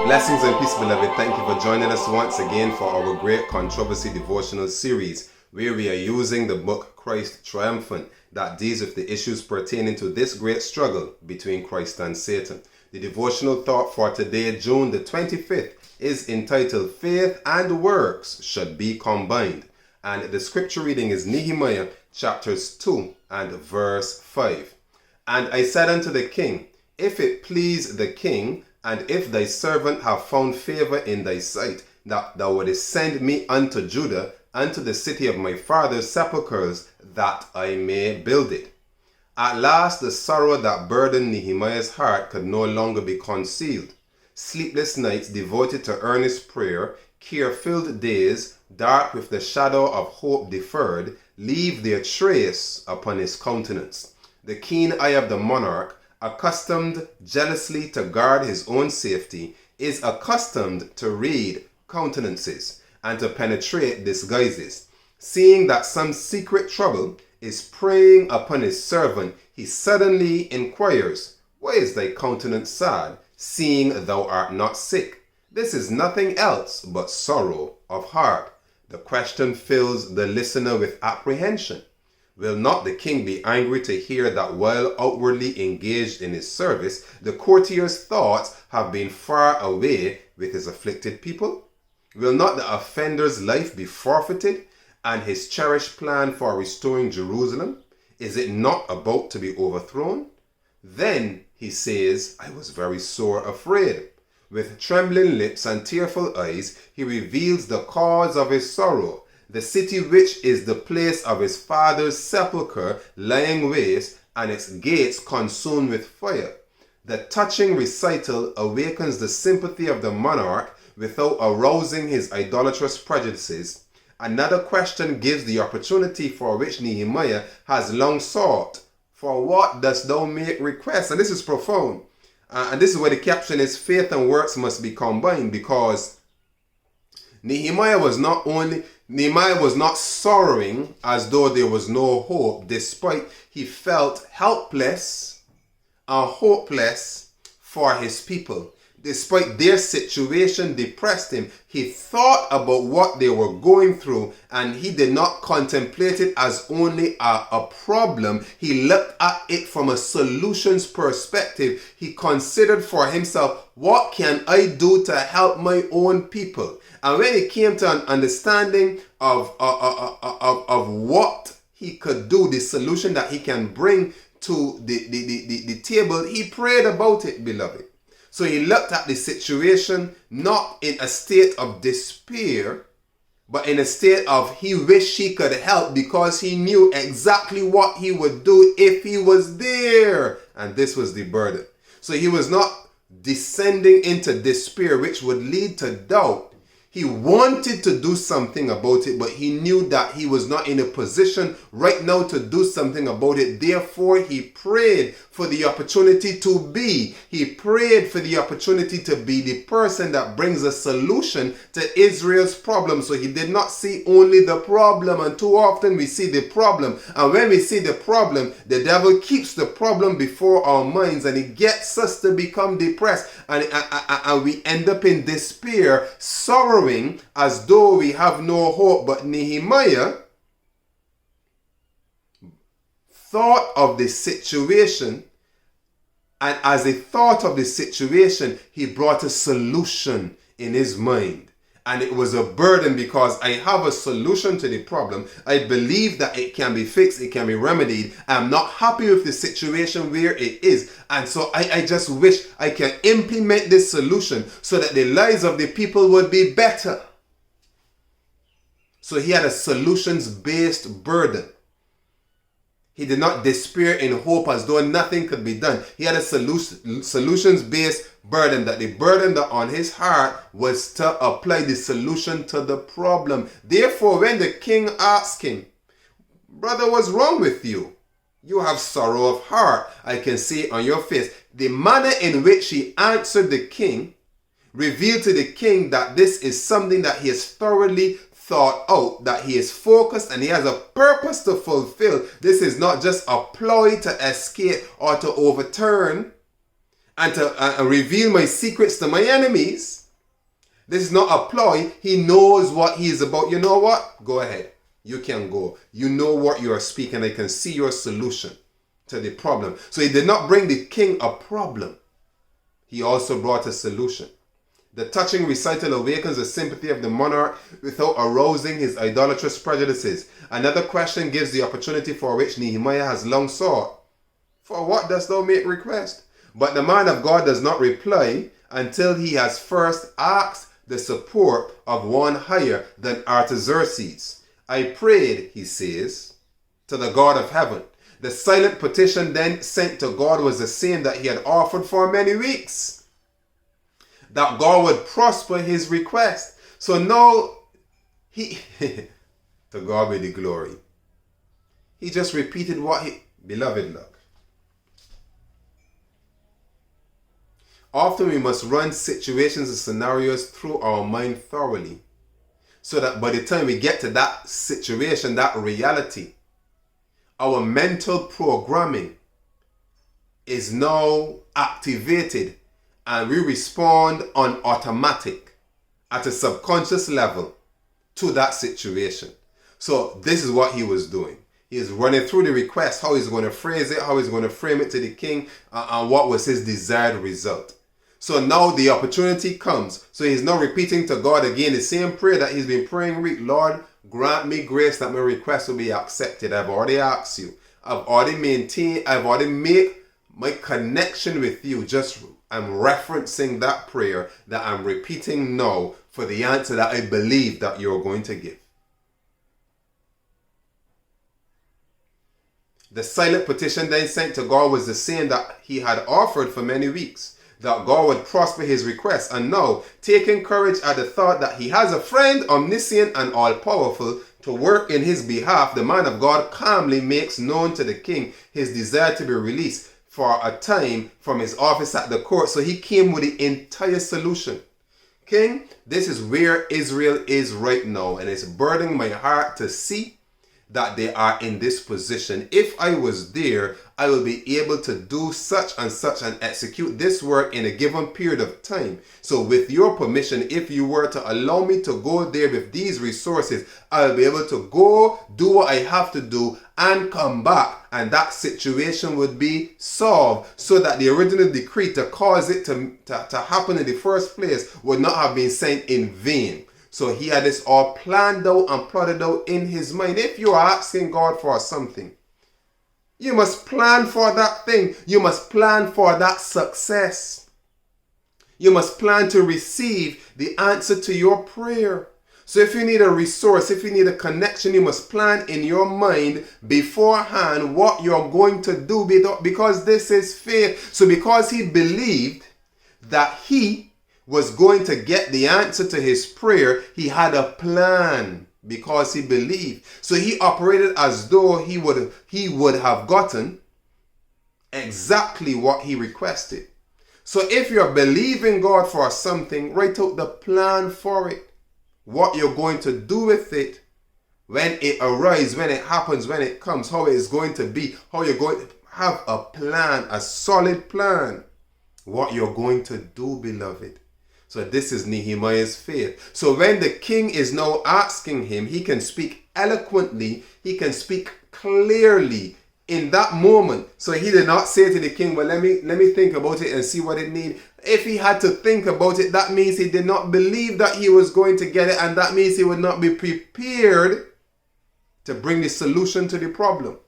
Blessings and peace, beloved. Thank you for joining us once again for our Great Controversy Devotional series, where we are using the book Christ Triumphant that deals with the issues pertaining to this great struggle between Christ and Satan. The devotional thought for today, June the 25th, is entitled Faith and Works Should Be Combined. And the scripture reading is Nehemiah chapters 2 and verse 5. And I said unto the king, if it please the king, and if thy servant have found favor in thy sight, that thou wouldest send me unto Judah, unto the city of my father's sepulchres, that I may build it. At last the sorrow that burdened Nehemiah's heart could no longer be concealed. Sleepless nights devoted to earnest prayer, care-filled days, dark with the shadow of hope deferred, leave their trace upon his countenance. The keen eye of the monarch, accustomed jealously to guard his own safety, is accustomed to read countenances and to penetrate disguises. Seeing that some secret trouble is preying upon his servant, he suddenly inquires, why is thy countenance sad, seeing thou art not sick? This is nothing else but sorrow of heart. The question fills the listener with apprehension. Will not the king be angry to hear that while outwardly engaged in his service, the courtier's thoughts have been far away with his afflicted people? Will not the offender's life be forfeited, and his cherished plan for restoring Jerusalem? Is it not about to be overthrown? Then he says, I was very sore afraid. With trembling lips and tearful eyes, he reveals the cause of his sorrow. The city which is the place of his father's sepulchre lying waste, and its gates consumed with fire. The touching recital awakens the sympathy of the monarch without arousing his idolatrous prejudices. Another question gives the opportunity for which Nehemiah has long sought. For what dost thou make request? And this is profound. And this is where the caption is, faith and works must be combined, because Nehemiah was not sorrowing as though there was no hope, despite he felt helpless and hopeless for his people. Despite their situation depressed him, he thought about what they were going through, and he did not contemplate it as only a problem. He looked at it from a solutions perspective. He considered for himself, what can I do to help my own people? And when it came to an understanding of what he could do, the solution that he can bring to the table, he prayed about it, beloved. So he looked at the situation not in a state of despair, but in a state of he wished he could help, because he knew exactly what he would do if he was there. And this was the burden. So he was not descending into despair, which would lead to doubt. He wanted to do something about it, but he knew that he was not in a position right now to do something about it. Therefore, he prayed for the opportunity to be. He prayed for the opportunity to be the person that brings a solution to Israel's problem. So he did not see only the problem, and too often we see the problem. And when we see the problem, the devil keeps the problem before our minds, and he gets us to become depressed, and we end up in despair, sorrowing as though we have no hope. But Nehemiah thought of the situation, and as he thought of the situation, he brought a solution in his mind. And it was a burden, because I have a solution to the problem. I believe that it can be fixed, it can be remedied. I'm not happy with the situation where it is. And so I just wish I can implement this solution so that the lives of the people would be better. So he had a solutions-based burden. He did not despair in hope as though nothing could be done. He had a solutions-based burden, that the burden that on his heart was to apply the solution to the problem. Therefore, when the king asked him, brother, what's wrong with you? You have sorrow of heart, I can see on your face. The manner in which he answered the king revealed to the king that this is something that he has thoroughly thought out, that he is focused and he has a purpose to fulfill. This is not just a ploy to escape or to overturn and to reveal my secrets to my enemies. This is not a ploy. He knows what he is about. You know what? Go ahead. You can go. You know what you are speaking. I can see your solution to the problem. So he did not bring the king a problem. He also brought a solution. The touching recital awakens the sympathy of the monarch without arousing his idolatrous prejudices. Another question gives the opportunity for which Nehemiah has long sought. For what dost thou make request? But the man of God does not reply until he has first asked the support of one higher than Artaxerxes. I prayed, he says, to the God of heaven. The silent petition then sent to God was the same that he had offered for many weeks. That God would prosper his request. So now, to God be the glory. He just repeated beloved, look. Often we must run situations and scenarios through our mind thoroughly, so that by the time we get to that situation, that reality, our mental programming is now activated and we respond on automatic at a subconscious level to that situation. So this is what he was doing. He is running through the request, how he's going to phrase it, how he's going to frame it to the king, and what was his desired result. So now the opportunity comes. So he's now repeating to God again the same prayer that he's been praying. Lord, grant me grace that my request will be accepted. I've already asked you. I've already made my connection with you. I'm referencing that prayer that I'm repeating now for the answer that I believe that you're going to give. The silent petition then sent to God was the same that he had offered for many weeks, that God would prosper his request. And now, taking courage at the thought that he has a friend, omniscient and all-powerful, to work in his behalf, the man of God calmly makes known to the king his desire to be released for a time from his office at the court. So he came with the entire solution. King, this is where Israel is right now, and it's burdening my heart to see that they are in this position. If I was there, I will be able to do such and execute this work in a given period of time. So with your permission, if you were to allow me to go there with these resources, I'll be able to go do what I have to do and come back, and that situation would be solved, so that the original decree to cause it to happen in the first place would not have been sent in vain. So he had this all planned out and plotted out in his mind. If you are asking God for something, you must plan for that thing. You must plan for that success. You must plan to receive the answer to your prayer. So if you need a resource, if you need a connection, you must plan in your mind beforehand what you're going to do, because this is faith. So because he believed that he was going to get the answer to his prayer, he had a plan because he believed. So he operated as though he would have gotten exactly what he requested. So if you're believing God for something, write out the plan for it. What you're going to do with it when it arises, when it happens, when it comes, how it is going to be, how you're going to have a plan, a solid plan. What you're going to do, beloved. So this is Nehemiah's faith. So when the king is now asking him, he can speak eloquently, he can speak clearly in that moment. So he did not say to the king, well, let me think about it and see what it needs. If he had to think about it, that means he did not believe that he was going to get it, and that means he would not be prepared to bring the solution to the problem.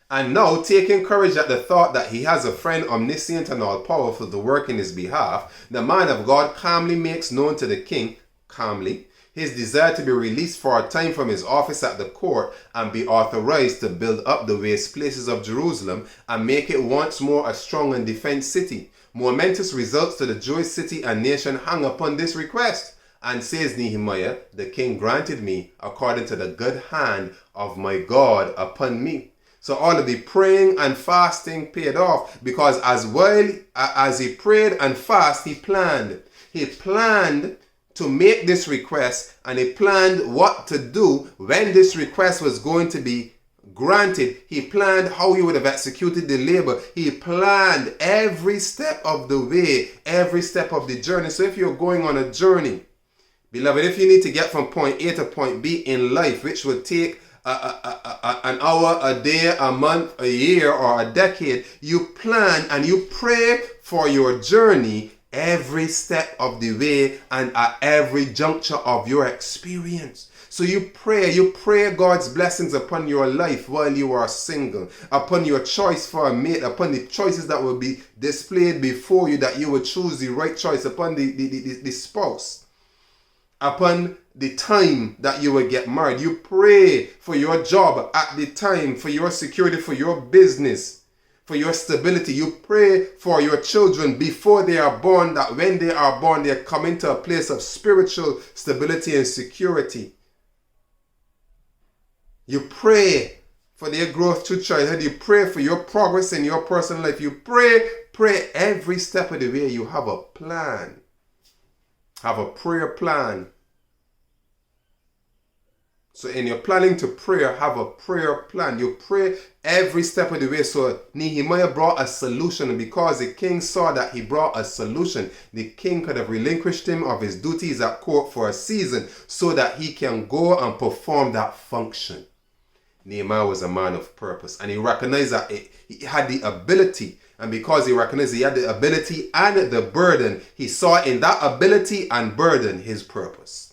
And now, taking courage at the thought that he has a friend omniscient and all-powerful to work in his behalf, the man of God calmly makes known to the king, his desire to be released for a time from his office at the court and be authorized to build up the waste places of Jerusalem and make it once more a strong and defense city. Momentous results to the Jewish city and nation hang upon this request. And says Nehemiah, the king granted me according to the good hand of my God upon me. So all of the praying and fasting paid off, because as he prayed and fasted, he planned. He planned to make this request, and he planned what to do when this request was going to be granted. He planned how he would have executed the labor. He planned every step of the way, every step of the journey. So if you're going on a journey, beloved, if you need to get from point A to point B in life, which would take an hour, a day, a month, a year, or a decade, you plan and you pray for your journey every step of the way and at every juncture of your experience. So you pray God's blessings upon your life while you are single, upon your choice for a mate, upon the choices that will be displayed before you, that you will choose the right choice, upon the spouse, upon the time that you will get married. You pray for your job at the time, for your security, for your business, for your stability. You pray for your children before they are born, that when they are born, they come into a place of spiritual stability and security. You pray for their growth through childhood. You pray for your progress in your personal life. You pray every step of the way. You have a plan. Have a prayer plan. So in your planning to prayer, have a prayer plan. You pray every step of the way. So Nehemiah brought a solution, and because the king saw that he brought a solution, the king could have relinquished him of his duties at court for a season so that he can go and perform that function. Nehemiah was a man of purpose, and he recognized that he had the ability. And because he recognized he had the ability and the burden, he saw in that ability and burden his purpose.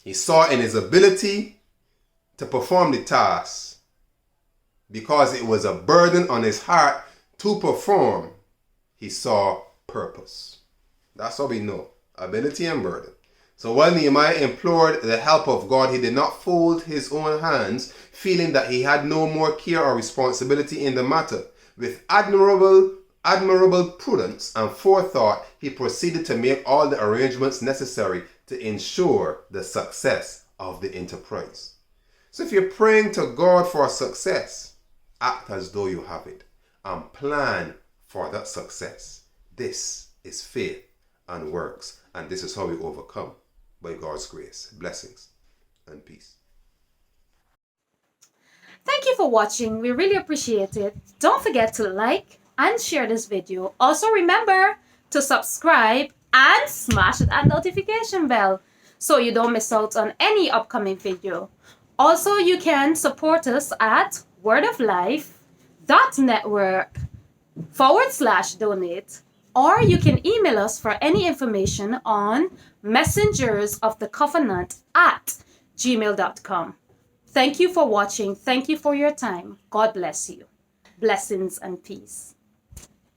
He saw in his ability to perform the task, because it was a burden on his heart to perform, he saw purpose. That's how we know. Ability and burden. So while Nehemiah implored the help of God, he did not fold his own hands, feeling that he had no more care or responsibility in the matter. With admirable prudence and forethought, he proceeded to make all the arrangements necessary to ensure the success of the enterprise. So if you're praying to God for success, act as though you have it and plan for that success. This is faith and works, and this is how we overcome, by God's grace. Blessings and peace. Thank you for watching. We really appreciate it. Don't forget to like and share this video. Also remember to subscribe and smash that notification bell so you don't miss out on any upcoming video. Also, you can support us at wordoflife.network/donate, or you can email us for any information on messengersofthecovenant@gmail.com. Thank you for watching. Thank you for your time. God bless you. Blessings and peace.